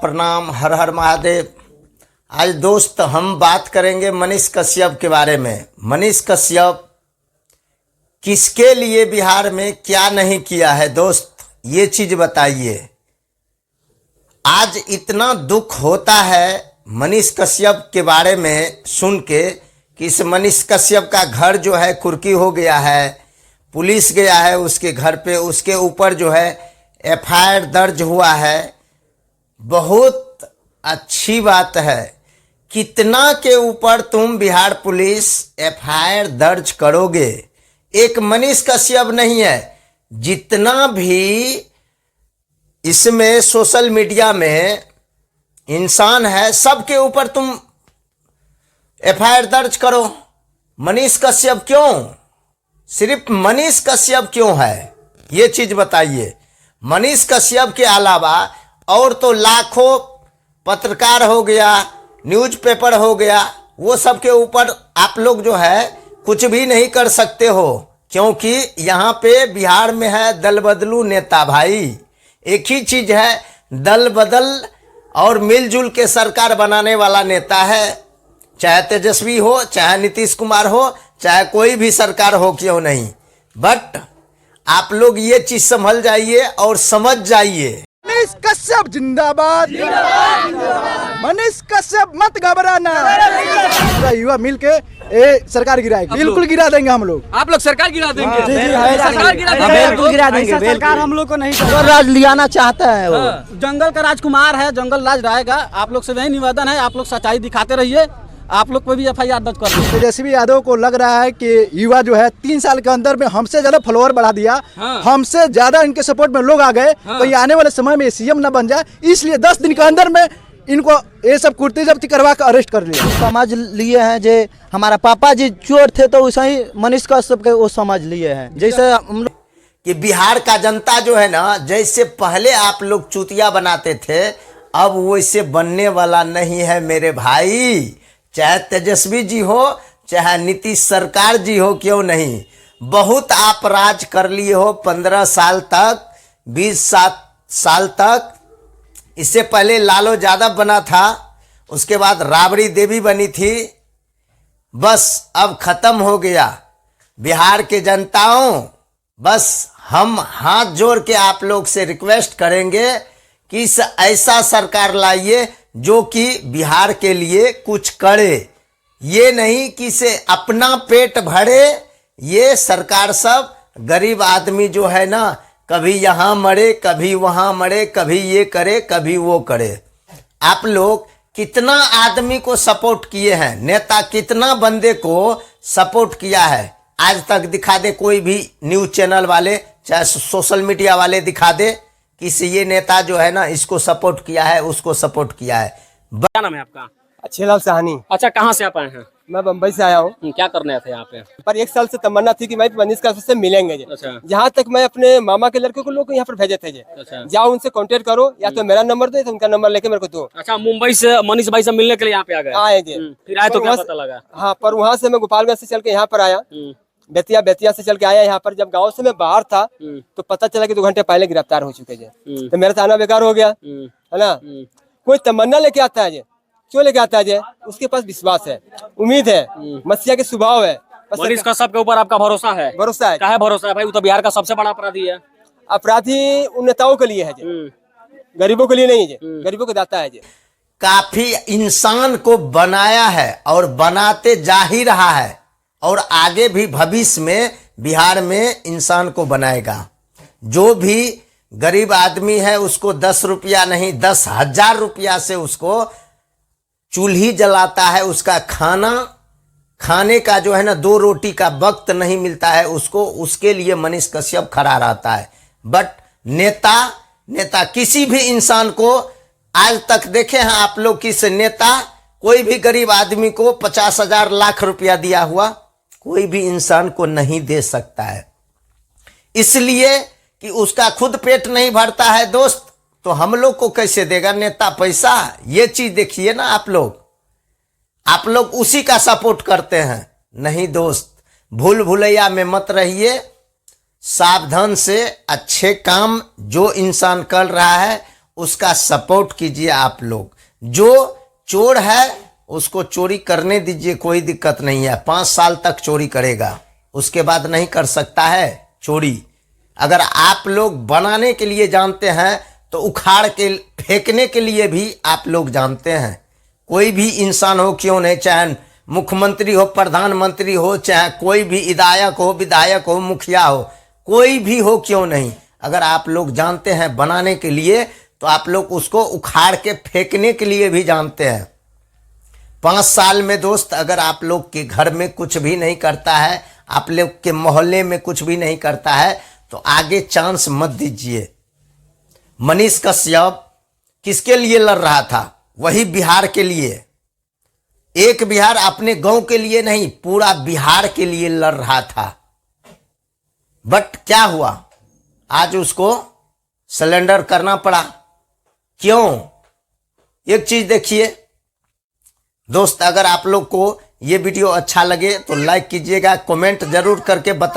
प्रणाम। हर हर महादेव। आज दोस्त हम बात करेंगे मनीष कश्यप के बारे में। मनीष कश्यप किसके लिए बिहार में क्या नहीं किया है दोस्त, ये चीज बताइए। आज इतना दुख होता है मनीष कश्यप के बारे में सुन के कि इस मनीष कश्यप का घर जो है कुर्की हो गया है, पुलिस गया है उसके घर पे, उसके ऊपर जो है एफआईआर दर्ज हुआ है। बहुत अच्छी बात है। कितना के ऊपर तुम बिहार पुलिस एफआईआर दर्ज करोगे? एक मनीष कश्यप नहीं है, जितना भी इसमें सोशल मीडिया में इंसान है सबके ऊपर तुम एफआईआर दर्ज करो। मनीष कश्यप क्यों? सिर्फ मनीष कश्यप क्यों है, ये चीज बताइए। मनीष कश्यप के अलावा और तो लाखों पत्रकार हो गया, न्यूज़पेपर हो गया, वो सब के ऊपर आप लोग जो है कुछ भी नहीं कर सकते हो, क्योंकि यहाँ पे बिहार में है दल बदलू नेता। भाई एक ही चीज है, दल बदल और मिलजुल के सरकार बनाने वाला नेता है। चाहे तेजस्वी हो, चाहे नीतीश कुमार हो, चाहे कोई भी सरकार हो क्यों नहीं। बट आप लोग ये चीज संभल जाइए और समझ जाइए। मनीष कश्यप जिंदाबाद, मनीष कश्यप मत घबराना। पूरा युवा मिल के सरकार गिराएगी, बिल्कुल गिरा देंगे हम लोग। आप लोग सरकार गिरा देंगे? जी, सरकार गिरा देंगे, बिल्कुल गिरा देंगे। सरकार हम लोग को नहीं राज लियाना चाहता है वो। जंगल का राजकुमार है, जंगल राज रहेगा। आप लोग से वही निवेदन है, आप लोग सच्चाई दिखाते रहिए। आप लोग पे भी एफआईआर दर्ज कर दीजिए। तेजस्वी यादव को लग रहा है कि युवा जो है 3 साल के अंदर में हमसे ज्यादा फॉलोअर बढ़ा दिया, हमसे ज्यादा इनके सपोर्ट में लोग आ गए, तो ये आने वाले समय में सीएम न बन जाए, इसलिए 10 दिन के अंदर में इनको ये सब कुर्ती जब्ती करवा कर अरेस्ट कर लिया। समझ लिए हैं जे हमारा पापा जी चोर थे, तो वैसे ही मनीष कश्यप के वो समझ लिए हैं। जैसे हम लोग कि बिहार का जनता जो है ना, जैसे पहले आप लोग चूतिया बनाते थे, अब वैसे बनने वाला नहीं है मेरे भाई। चाहे तेजस्वी जी हो, चाहे नीतीश सरकार जी हो, क्यों नहीं। बहुत आप राज कर लिए हो 15 साल तक, 20 साल तक। इससे पहले लालू यादव बना था, उसके बाद राबड़ी देवी बनी थी। बस अब खत्म हो गया। बिहार के जनताओं, बस हम हाथ जोड़ के आप लोग से रिक्वेस्ट करेंगे कि ऐसा सरकार लाइए जो कि बिहार के लिए कुछ करे। ये नहीं कि से अपना पेट भरे। ये सरकार सब गरीब आदमी जो है ना, कभी यहाँ मरे, कभी वहाँ मरे, कभी ये करे, कभी वो करे। आप लोग कितना आदमी को सपोर्ट किए हैं, नेता कितना बंदे को सपोर्ट किया है, आज तक दिखा दे कोई भी न्यूज़ चैनल वाले, चाहे सोशल मीडिया वाले दिखा दे कि ये नेता जो है ना इसको सपोर्ट किया है, उसको सपोर्ट किया है। क्या नाम है आपका? अच्छेलाल साहनी। अच्छा, कहाँ से आप आए हैं? मैं बम्बई से आया हूँ। क्या करने आए थे यहाँ पे? पर 1 साल से तमन्ना थी कि मैं मनीष कश्यप से मिलेंगे। अच्छा। जहाँ तक मैं अपने मामा के लड़के को लोग यहाँ पर भेजे थे। अच्छा। जाओ उनसे कांटेक्ट करो, या तो मेरा नंबर दो, तो उनका नंबर लेके मेरे को दो। अच्छा, मुंबई से मनीष भाई से मिलने के लिए यहाँ पे आ गए? आएंगे। फिर आए तो क्या पता लगा? हाँ, पर वहाँ से मैं गोपालगंज से चल के यहाँ पर आया, बेतिया से चल के आया यहाँ पर। जब गाँव से मैं बाहर था तो पता चला कि 2 घंटे पहले गिरफ्तार हो चुके थे, तो मेरा थाना बेकार हो गया, है ना। कोई तमन्ना लेके आता है, क्यों लेके आता है? उसके पास विश्वास है, उम्मीद है, मसीहा के स्वभाव है। मनीष कश्यप के ऊपर आपका भरोसा है? भरोसा है। काहे भरोसा है भाई? वो तो बिहार का सबसे बड़ा अपराधी है। अपराधी उन नेताओं के लिए है, गरीबों के लिए नहीं है। गरीबों को दाता है। काफी इंसान को बनाया है और बनाते जा ही रहा है, और आगे भी भविष्य में बिहार में इंसान को बनाएगा। जो भी गरीब आदमी है उसको 10 रुपया नहीं, 10,000 रुपया से उसको चूल्ही जलाता है। उसका खाने का जो है ना 2 रोटी का वक्त नहीं मिलता है उसको, उसके लिए मनीष कश्यप खड़ा रहता है। बट नेता किसी भी इंसान को आज तक देखे हैं आप लोग, किस नेता कोई भी गरीब आदमी को 50,000 लाख रुपया दिया हुआ कोई भी इंसान को नहीं दे सकता है, इसलिए कि उसका खुद पेट नहीं भरता है दोस्त। तो हम लोग को कैसे देगा नेता पैसा? ये चीज देखिए ना आप लोग उसी का सपोर्ट करते हैं। नहीं दोस्त, भूल भुलैया में मत रहिए, सावधान से अच्छे काम जो इंसान कर रहा है उसका सपोर्ट कीजिए आप लोग। जो चोर है उसको चोरी करने दीजिए, कोई दिक्कत नहीं है। 5 साल तक चोरी करेगा, उसके बाद नहीं कर सकता है चोरी। अगर आप लोग बनाने के लिए जानते हैं तो उखाड़ के फेंकने के लिए भी आप लोग जानते हैं। कोई भी इंसान हो क्यों नहीं, चाहे मुख्यमंत्री हो, प्रधानमंत्री हो, चाहे कोई भी विधायक हो, विधायक हो, मुखिया हो, कोई भी हो क्यों नहीं, अगर आप लोग जानते हैं बनाने के लिए तो आप लोग उसको उखाड़ के फेंकने के लिए भी जानते हैं। 5 साल में दोस्त अगर आप लोग के घर में कुछ भी नहीं करता है, आप लोग के मोहल्ले में कुछ भी नहीं करता है, तो आगे चांस मत दीजिए। मनीष कश्यप किसके लिए लड़ रहा था? वही बिहार के लिए। एक बिहार, अपने गांव के लिए नहीं, पूरा बिहार के लिए लड़ रहा था। बट क्या हुआ? आज उसको सरेंडर करना पड़ा। क्यों? एक चीज देखिए दोस्त, अगर आप लोग को ये वीडियो अच्छा लगे तो लाइक कीजिएगा, कमेंट जरूर करके बता